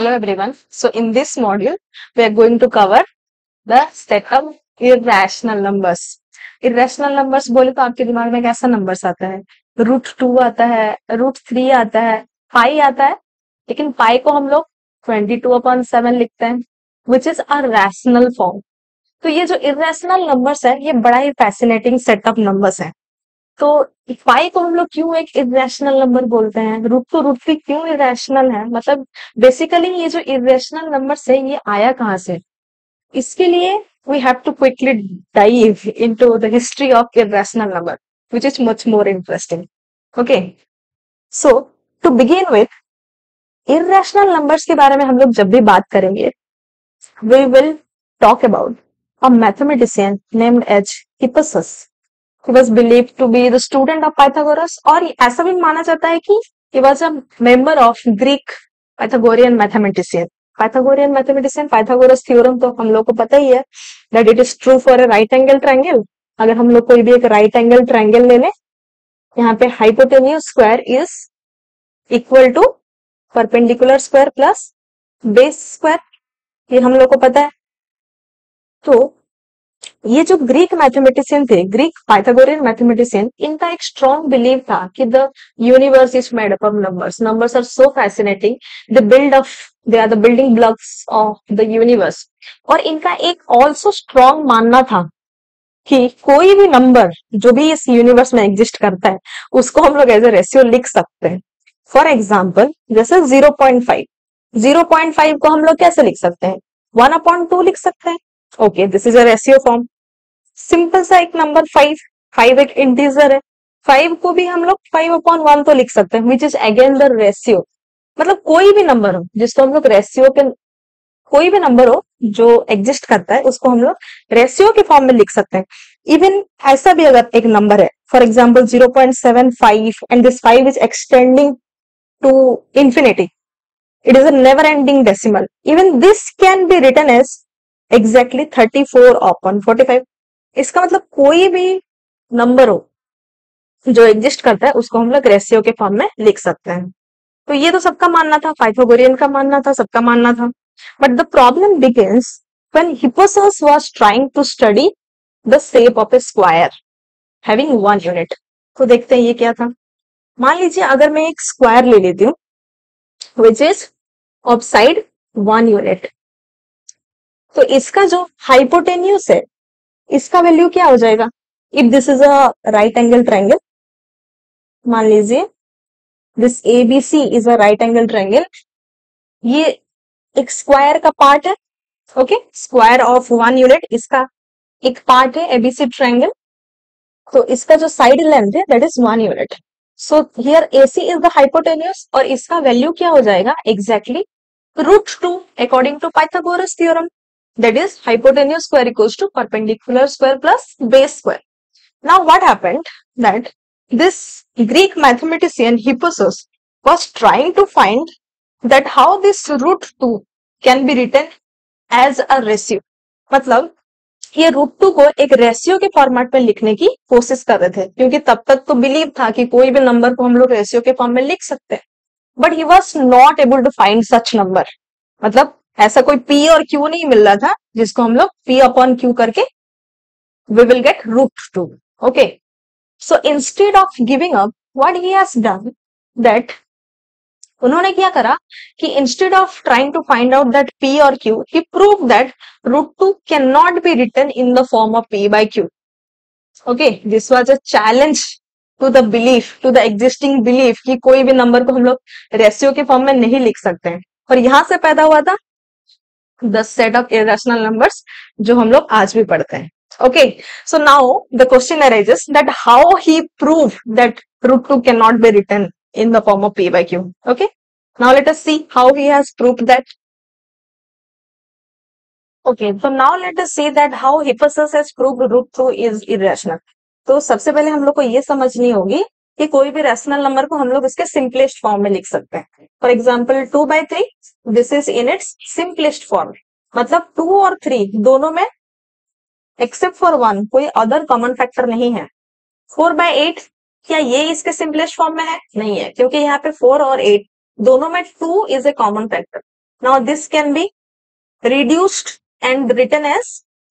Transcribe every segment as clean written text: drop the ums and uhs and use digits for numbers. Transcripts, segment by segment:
Hello everyone. So in this module, we are going to cover the set of irrational numbers. Irrational numbers बोले तो आपके दिमाग में कैसा नंबर्स आता है? √2 आता है, √3 आता है, पाई आता है, लेकिन पाई को हम लोग 22/7 लिखते हैं, which is a rational form. तो ये जो irrational numbers है, ये बड़ा ही fascinating set of numbers है. तो पाई को हम लोग क्यों एक इरेशनल नंबर बोलते हैं? √2 √3 क्यों इरेशनल है? मतलब बेसिकली ये जो इरेशनल नंबर है ये आया कहाँ से? इसके लिए we have to quickly dive into the history of irrational number which is much more interesting. Okay, so to begin with irrational numbers के बारे में हम लोग जब भी बात करेंगे, we will talk about a mathematician named as Hippasus. He was believed to be the student of Pythagoras, और ऐसा भी माना जाता है कि he was a member of Greek Pythagorean mathematician. Pythagorean mathematician, Pythagoras theorem तो हम लोग को पता ही है that it is true for a right angle triangle. अगर हम लोग कोई भी एक right angle triangle ले लें, यहाँ पे hypotenuse square is equal to perpendicular square plus base square, ये हम लोग को पता है. तो ये जो ग्रीक मैथमेटिशियन थे, ग्रीक पाइथागोरियन मैथमेटिशियन, इनका एक स्ट्रॉन्ग बिलीव था कि the universe is made up of numbers. Numbers are so fascinating, they are the building blocks of the universe. और इनका एक ऑल्सो स्ट्रॉन्ग मानना था कि कोई भी नंबर जो भी इस यूनिवर्स में एग्जिस्ट करता है उसको हम लोग एज ए रेशियो लिख सकते हैं. फॉर एग्जाम्पल जैसे 0.5, 0.5 को हम लोग कैसे लिख सकते हैं? 1/2 लिख सकते हैं. Okay, this is a ratio form. Simple सा एक नंबर 5 एक इंटीजर है, 5 को भी हम लोग 5/1 तो लिख सकते हैं, which is again the ratio. मतलब कोई भी नंबर हो जिसको हम लोग रेशियो के, कोई भी नंबर हो जो एग्जिस्ट करता है उसको हम लोग रेशियो के फॉर्म में लिख सकते हैं. इवन ऐसा भी अगर एक नंबर है, for example 0.75 and this 5 is extending to infinity, it is a never ending decimal, even this can be written as exactly 34/45. इसका मतलब कोई भी नंबर हो जो एग्जिस्ट करता है उसको हम लोग रेशियो के फॉर्म में लिख सकते हैं. तो ये तो सबका मानना था, पाइथागोरियन का मानना था, सबका मानना था. But the problem begins when Hippasus was trying to study the shape of a square having 1 unit. तो देखते हैं ये क्या था. मान लीजिए अगर मैं एक स्क्वायर ले लेती हूँ which is of side 1 unit, तो इसका जो हाइपोटेन्यूस है इसका वैल्यू क्या हो जाएगा? If this is a right angle triangle, मान लीजिए this ABC is a right angle triangle, ये एक स्क्वायर का पार्ट है. ओके, स्क्वायर ऑफ 1 यूनिट इसका एक पार्ट है एबीसी ट्रायंगल. तो इसका जो साइड लेंथ है that is 1 unit. So here AC is the hypotenuse और इसका वैल्यू क्या हो जाएगा? Exactly √2 according to Pythagoras theorem. That is hypotenuse square equals to perpendicular square plus base square. Now what happened that this Greek mathematician Hippasus was trying to find that how this √2 can be written as a ratio. मतलब ये √2 को एक ratio के format में लिखने की कोशिश कर रहे थे, क्योंकि तब तक तो बिलीव था कि कोई भी नंबर को हम लोग रेशियो के फॉर्म में लिख सकते हैं. But he was not able to find such number. मतलब ऐसा कोई P और Q नहीं मिल रहा था जिसको हम लोग P/Q करके we will get √2. Okay, so instead of giving up, what he has done that उन्होंने क्या करा कि instead of trying to find out that P or Q, he proved that √2 cannot be written in the form of P/Q. Okay, this was a challenge to the belief, to the existing belief कि कोई भी number को हम लोग ratio के form में नहीं लिख सकते हैं. और यहां से पैदा हुआ था the set of irrational numbers जो हम लोग आज भी पढ़ते हैं. Okay, so now the question arises that how he proved that √2 cannot be written in the form of P/Q. Okay, now let us see how he has proved that. Okay, so now let us see that how Hippasus has proved √2 is irrational. तो सबसे पहले हम लोग को ये समझनी होगी कि कोई भी रैशनल नंबर को हम लोग इसके सिंपलेस्ट फॉर्म में लिख सकते हैं. For example 2/3, this is in its simplest form. मतलब 2 और 3 दोनों में एक्सेप्ट फॉर 1 कोई अदर कॉमन फैक्टर नहीं है. 4/8, क्या ये इसके सिंपलेस्ट फॉर्म में है? नहीं है, क्योंकि यहाँ पे 4 और 8 दोनों में 2 is a common factor. Now this can be reduced and written as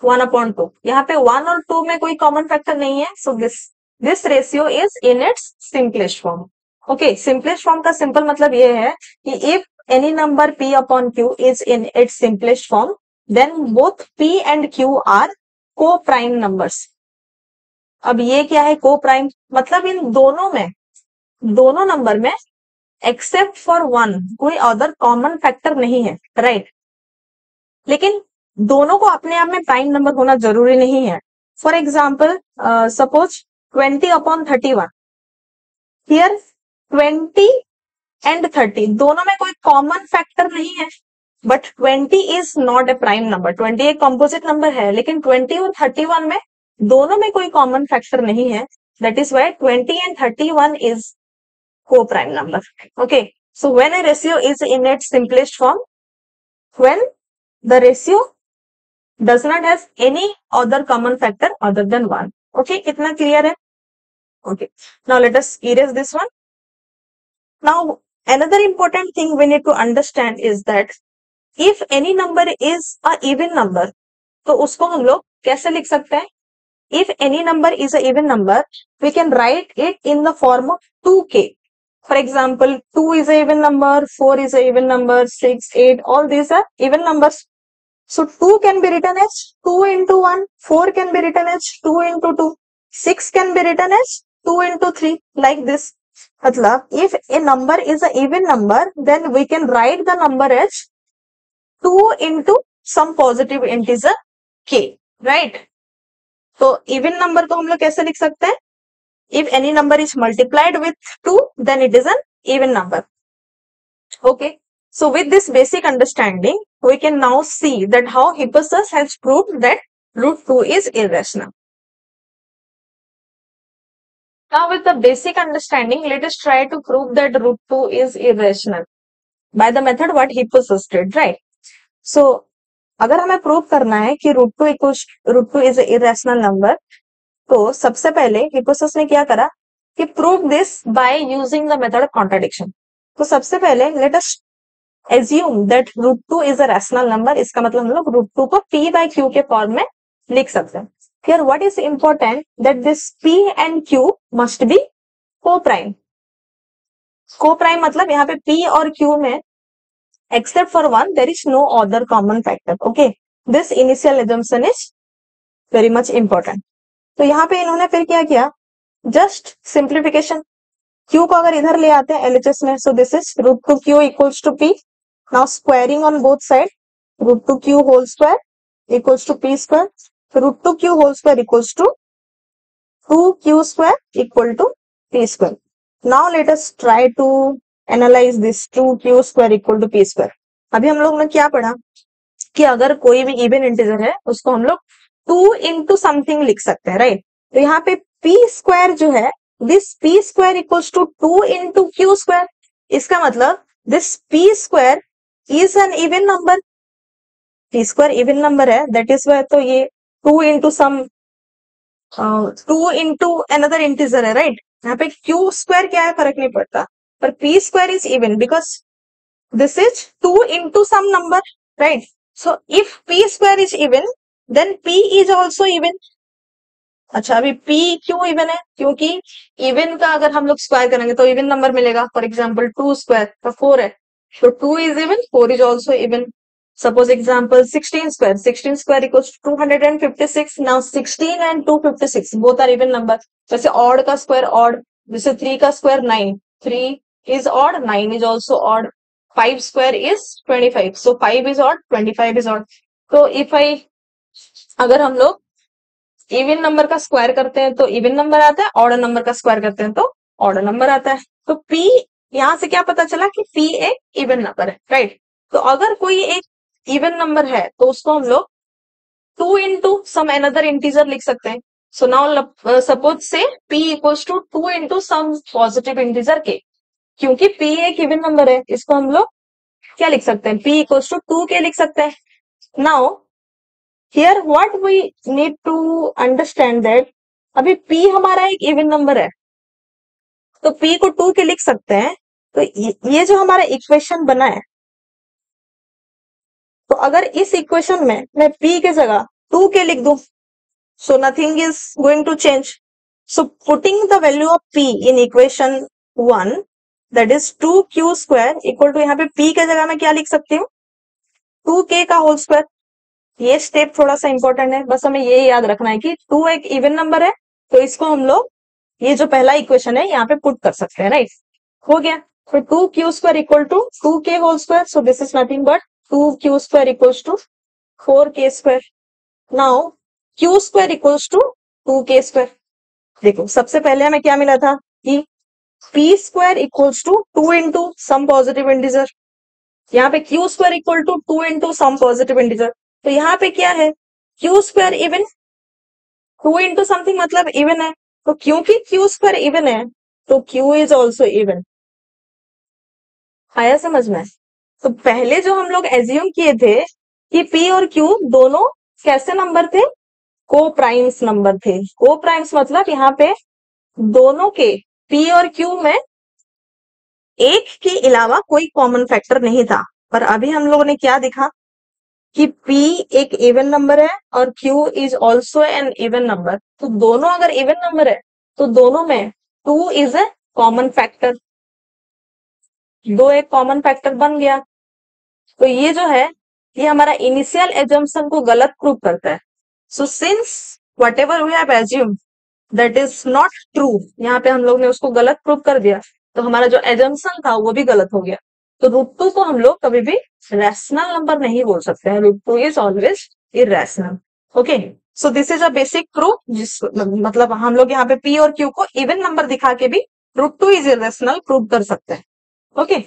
1/2. यहाँ पे 1 और 2 में कोई कॉमन फैक्टर नहीं है, so this ratio is in its simplest form. Okay, simplest form का सिंपल मतलब ये है कि if any number p upon q is in its simplest form, then both p and q are co prime numbers. अब ये क्या है को प्राइम? मतलब इन दोनों नंबर में एक्सेप्ट फॉर वन कोई अदर कॉमन फैक्टर नहीं है, राइट? लेकिन दोनों को अपने आप में प्राइम नंबर होना जरूरी नहीं है. For example suppose 20/31. Here 20 and 30 दोनों में कोई कॉमन फैक्टर नहीं है, but 20 is not a prime number. 20 एक कंपोजिट नंबर है, लेकिन 20 और 31 में दोनों में कोई कॉमन फैक्टर नहीं है. That is why 20 and 31 is co-prime number. Okay, so when a ratio is in its simplest form, when the ratio does not have any other common factor other than 1. Okay, कितना clear है? Okay, now let us erase this one. Now another important thing we need to understand is that if any number is a even number, तो उसको हम लोग कैसे लिख सकते हैं? If any number is a even number, we can write it in the form of 2k. For example, 2 is a even number, 4 is a even number, 6, 8, all these are even numbers. So 2 can be written as 2 into 1, 4 can be written as 2 into 2, 6 can be written as 2 into 3, like this. मतलब if a number is a even number, then we can write the number as 2 into some positive integer k, right? तो even number को हम लोग कैसे लिख सकते हैं? If any number is multiplied with 2, then it is an even number. Okay, so with this basic understanding, we can now see that how Hippasus has proved that root 2 is irrational. Now with the basic understanding, let us try to prove that root 2 is irrational by the method what Hippasus did, right? So अगर हमें prove करना है कि root 2 is an irrational number, तो सबसे पहले हिप्पोसस ने क्या करा कि prove this by using the method of contradiction. तो सबसे पहले let us assume that root 2 is a rational number. इसका मतलब हम लोग रूट 2 को p बाय q के फॉर्म में लिख सकते हैं. Here what is important that this p and q must be co prime. Co prime मतलब यहाँ पे p और q में except for one there is no other common factor. Okay, this initial assumption is very much important. तो यहाँ पे इन्होंने फिर क्या किया? Just simplification. q को अगर इधर ले आते हैं LHS में, so this is root 2 q equals to p. Now squaring on both side, root 2 q whole square equals to p square. Root 2 q whole square equals to 2q square equal to p square. Now let us try to analyse this 2q square equal to p square. अभी हम लोग ने क्या पढ़ा कि अगर कोई भी इवन इंटीजर है उसको हम लोग 2 इंटू समथिंग लिख सकते हैं, राइट? तो यहाँ पे p स्क्वायर जो है, this p square equals to 2 into q square. इसका मतलब this p square is an even number. p square even number है, दैट इज वाई. तो ये 2 into some 2 into another integer है, राइट? यहाँ पे q स्क्वायर क्या है फर्क नहीं पड़ता, पर p square is even because this is 2 into some number, right? So if p square is even, then p is also even. अच्छा, अभी p क्यों इवन है? क्योंकि इवन का अगर हम लोग स्क्वायर करेंगे तो इवन नंबर मिलेगा. फॉर एग्जाम्पल 2 स्क्वायर का 4 है, तो 2 is even, 4 is also even. Suppose example 16 square equals to 256. Now 16 and 256 both are even number. जैसे ऑड का स्क्वायर ऑड, जैसे 3 का square 9, 3 is odd, 9 is also odd. 5 square is 25, so 5 is odd, 25 is odd. तो if अगर हम लोग even number का square करते हैं तो इवन नंबर आता है, ऑड नंबर का स्क्वायर करते हैं तो ऑड नंबर आता है. तो p यहां से क्या पता चला कि p एक इवन नंबर है, राइट? तो अगर कोई एक इवन नंबर है तो उसको हम लोग 2 इंटू सम अनदर इंटीजर लिख सकते हैं. So now suppose say p equals to 2 into some positive integer k. क्योंकि p एक इवन नंबर है, इसको हम लोग क्या लिख सकते हैं? p इक्वल्स टू 2k लिख सकते हैं. Now here what we need to understand that अभी p हमारा एक इवन नंबर है, तो p को 2 के लिख सकते हैं. तो ये जो हमारा इक्वेशन बना है, तो अगर इस इक्वेशन में मैं p के जगह 2k लिख दूं, so nothing is going to change. So putting the value of p in equation 1, that is 2q square equal to, यहाँ पे p के जगह मैं क्या लिख सकती हूँ, 2k का होल स्क्वायर. ये स्टेप थोड़ा सा इंपॉर्टेंट है, बस हमें ये याद रखना है कि 2 एक इवन नंबर है, तो इसको हम लोग ये जो पहला इक्वेशन है यहाँ पे पुट कर सकते हैं, राइट. हो गया. तो 2q square equal to 2k whole square, so this is nothing but 2q square equals to 4k square. Now q square equals to 2k square. देखो सबसे पहले हमें क्या मिला था कि p square equals to 2 into some positive integer. यहाँ पे q square equal to 2 into some positive integer. तो यहाँ पे क्या है, q square even, 2 into something मतलब इवन है, तो क्योंकि q square इवन है तो q is also even. आया समझ में. तो पहले जो हम लोग एज्यूम किए थे कि p और q दोनों कैसे नंबर थे, को प्राइम्स नंबर थे. को प्राइम्स मतलब यहाँ पे दोनों के p और q में एक के अलावा कोई कॉमन फैक्टर नहीं था. पर अभी हम लोगों ने क्या देखा कि p एक इवन नंबर है और q is also an even number. तो दोनों अगर इवन नंबर है तो दोनों में 2 इज ए कॉमन फैक्टर. 2 एक कॉमन फैक्टर बन गया. तो ये जो है ये हमारा इनिशियल एजम्पशन को गलत प्रूव करता है. So since whatever we have assumed that is not true, यहाँ पे हम लोग ने उसको गलत प्रूव कर दिया, तो हमारा जो एजम्पशन था वो भी गलत हो गया. तो √2 को हम लोग कभी भी रैशनल नंबर नहीं बोल सकते हैं. √2 is always irrational. Okay, so this is a basic proof, जिस मतलब हम लोग यहाँ पे p और q को इवन नंबर दिखा के भी √2 इज इरेशनल प्रूव कर सकते हैं. ओके